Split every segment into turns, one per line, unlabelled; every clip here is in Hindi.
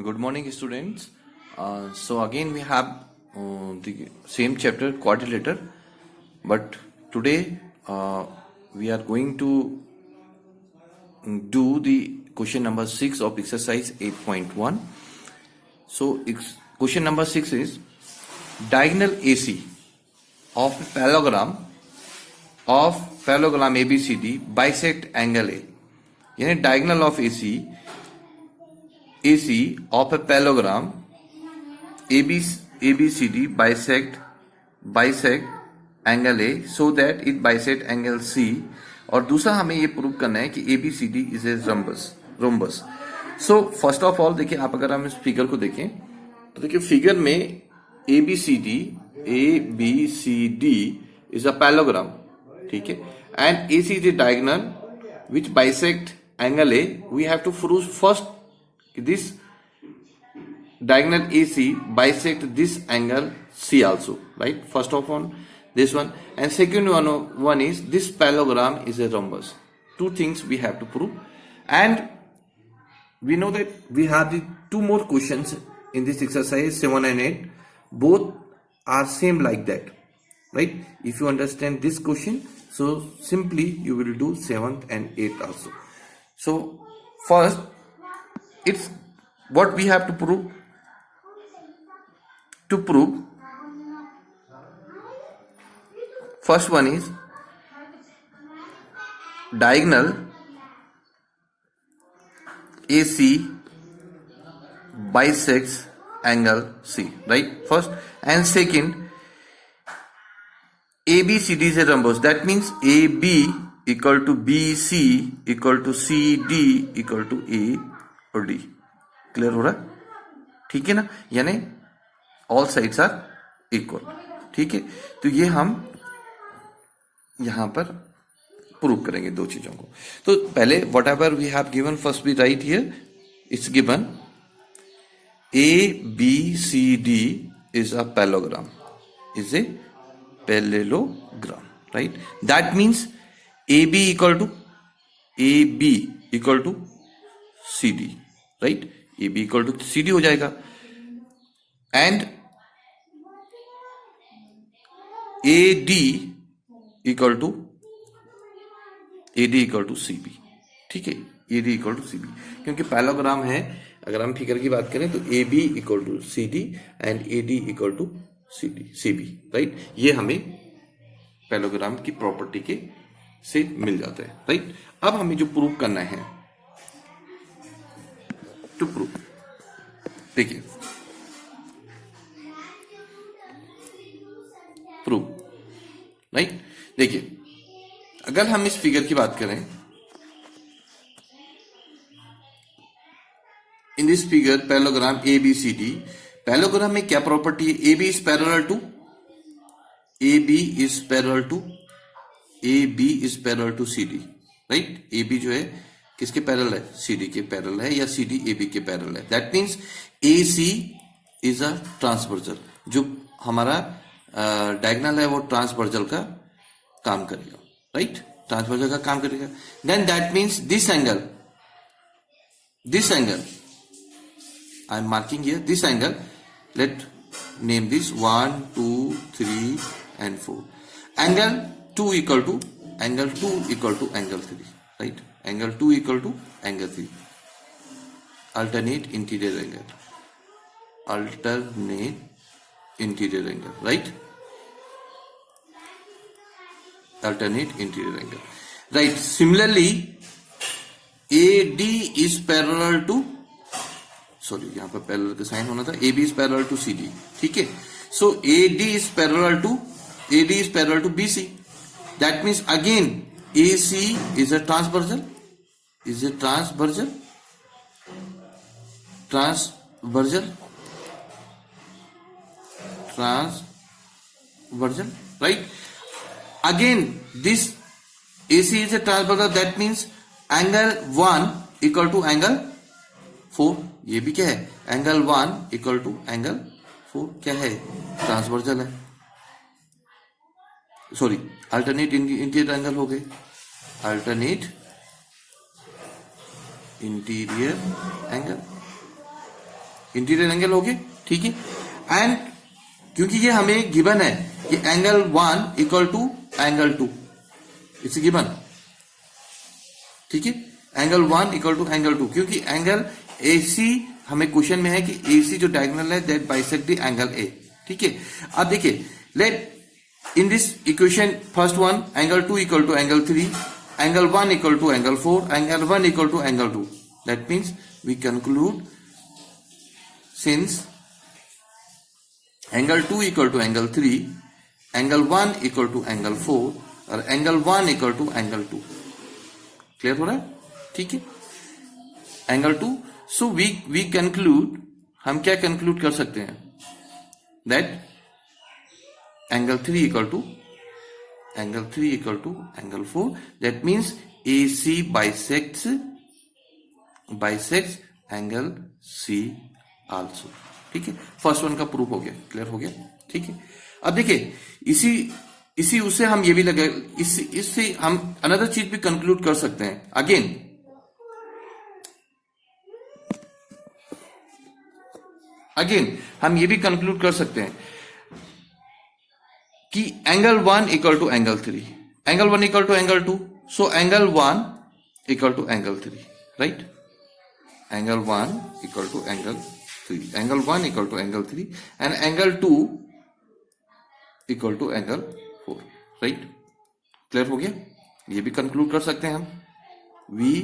Good morning, students. So again we have the same chapter, quadrilateral, but today we are going to do the question number 6 of exercise 8.1. So question number 6 is diagonal AC of parallelogram ABCD bisect angle A. यानी diagonal of AC of a parallelogram ABCD bisect angle A so that it bisect angle C. और दूसरा हमें ये प्रूव करना है कि ABCD is a rhombus. So first of all देखिए, आप अगर हम इस फिगर को देखें तो देखिए फिगर में ABCD इज अ पैरेललोग्राम, ठीक है, and AC is a diagonal which bisect angle A. We have to prove first this diagonal AC bisect this angle C also, right? First of all this one, and second one is this parallelogram is a rhombus. Two things we have to prove, and we know that we have the two more questions in this exercise 7 and 8. Both are same like that, right? If you understand this question, so simply you will do 7th and 8th also. So first, it's what we have to prove. To prove, first one is diagonal AC bisects angle C, right? First, and second, ABCD is a rhombus. That means AB equal to BC equal to CD equal to A और D. क्लियर हो रहा है? ठीक है ना? यानी ऑल साइड्स आर इक्वल. ठीक है, तो ये हम यहां पर प्रूव करेंगे दो चीजों को. तो पहले whatever we have given, first we write here it's given ABCD is a parallelogram, right? That means AB equal to CD, right? AB equal to CD हो जाएगा, and AD equal to CB. ठीक है, AD equal to CB, क्योंकि पैरेललोग्राम है. अगर हम फिगर की बात करें तो AB equal to CD and AD equal to CB, right? ये हमें पैरेललोग्राम की प्रॉपर्टी के से मिल जाता है, राइट? अब हमें जो प्रूव करना है, टू प्रूव, देखिए प्रूव, राइट? देखिए अगर हम इस फिगर की बात करें, in this figure parallelogram ABCD, parallelogram में क्या प्रॉपर्टी है? AB is parallel to CD, right? AB जो है किसके पैरेलल है? CD के पैरेलल है, या CD AB के पैरेलल है. That means AC is a transversal. जो हमारा डायगोनल है वो ट्रांसवर्जल का काम करेगा, राइट? ट्रांसवर्जल का काम करेगा. Then that means this angle I am marking here, this angle, let name this 1 2 3 and 4. Angle 2 equal to angle 3, right? Angle 2 equal to angle 3. Alternate interior angle, right? Alternate interior angle, right? Similarly, AD is parallel to, sorry यहां पर पैरेलल का साइन होना था, AB is parallel to CD, ठीक है? So AD is parallel to BC. That means again AC is a transversal, right? Again this AC is a transversal. That means angle 1 equal to angle 4. ये भी क्या है? एंगल 1 इक्वल टू एंगल 4 क्या है? ट्रांसवर्जल है. सॉरी, अल्टरनेट इंटीरियर एंगल हो गए, alternate interior angle. Interior angle हो गए, ठीक है। एंड क्योंकि ये हमें गिवन है कि angle 1 equal to angle 2, it's given, ठीक है। एंगल 1 इक्वल टू एंगल 2, क्योंकि एंगल AC हमें क्वेश्चन में है कि AC जो डायगोनल है that bisect the angle A, ठीक है। अब देखिए, late in this equation first one angle 2 equal to angle 3, angle 1 equal to angle 4, angle 1 equal to angle 2. That means we conclude since angle 2 equal to angle 3, angle 1 equal to angle 4 और angle 1 equal to angle 2. Clear हो रहा है, ठीक है। angle 2, so we conclude, हम क्या conclude कर सकते हैं, that angle 3 equal to angle 4, that means AC bisects angle C also, ठीक है। फर्स्ट वन का प्रूफ हो गया, क्लियर हो गया, ठीक है। अब देखिए, इसी उससे हम ये भी लगे, इससे हम अनदर चीज भी कंक्लूड कर सकते हैं। अगेन हम ये भी कंक्लूड कर सकते हैं कि angle 1 equal to angle 3, angle 1 equal to angle 2, so angle 1 equal to angle 3, right. Angle 1 equal to angle 3, angle 1 equal to angle 3 and angle 2 equal to angle 4, right. Clear हो गया, ये भी कंक्लूड कर सकते हैं हम। We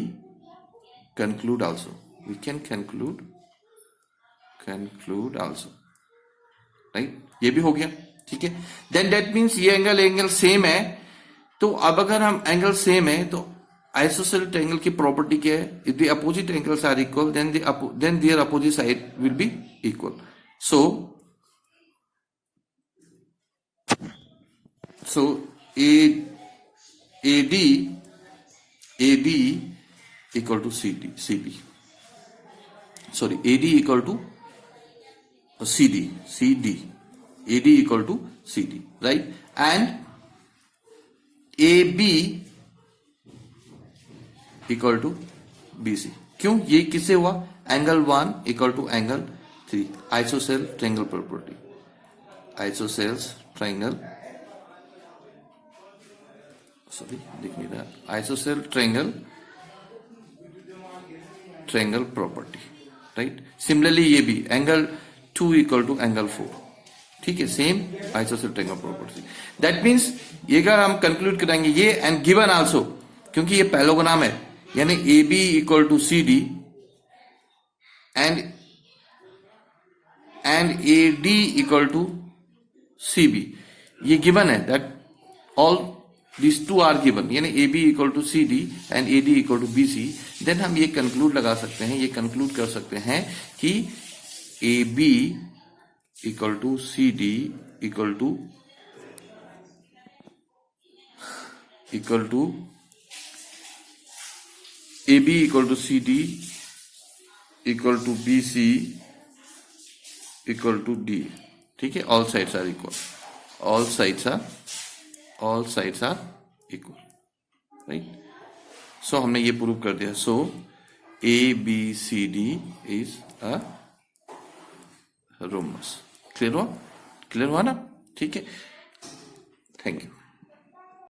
conclude also, we can conclude also, right. ये भी हो गया, ठीक है। देन दैट मीन्स ये एंगल सेम है, तो अब अगर हम एंगल सेम है तो आइसोसेलेस ट्रायंगल की प्रॉपर्टी क्या है, if the opposite angles are equal then their opposite side will be equal. So AD equal to CD, sorry AD equal to CD, AD equal to CD, right? And AB equal to BC. क्यों? ये किससे हुआ? Angle 1 equal to angle 3, ISOCELL triangle property, isosceles triangle, sorry दिख नहीं रहा, ISOCELL triangle property, right. Similarly ये भी एंगल 2 इक्वल टू एंगल 4, ठीक है, same isosceles triangle property. That means ये अगर हम कंक्लूड करेंगे ये एंड गिवन आल्सो, क्योंकि ये पैरेललोग्राम है, यानी AB equal to CD and AD equal to CB, ये गिवन है, that all this two are given, यानी AB equal to CD and AD equal to BC। Then हम ये कंक्लूड लगा सकते हैं, ये कंक्लूड कर सकते हैं कि AB equal to CD equal to AB equal to CD equal to BC equal to D, ठीक है। All sides are equal, all sides are equal, right. So हमने ये प्रूव कर दिया। So ABCD is a rhombus. Clear हुआ ना, ठीक है। Thank you.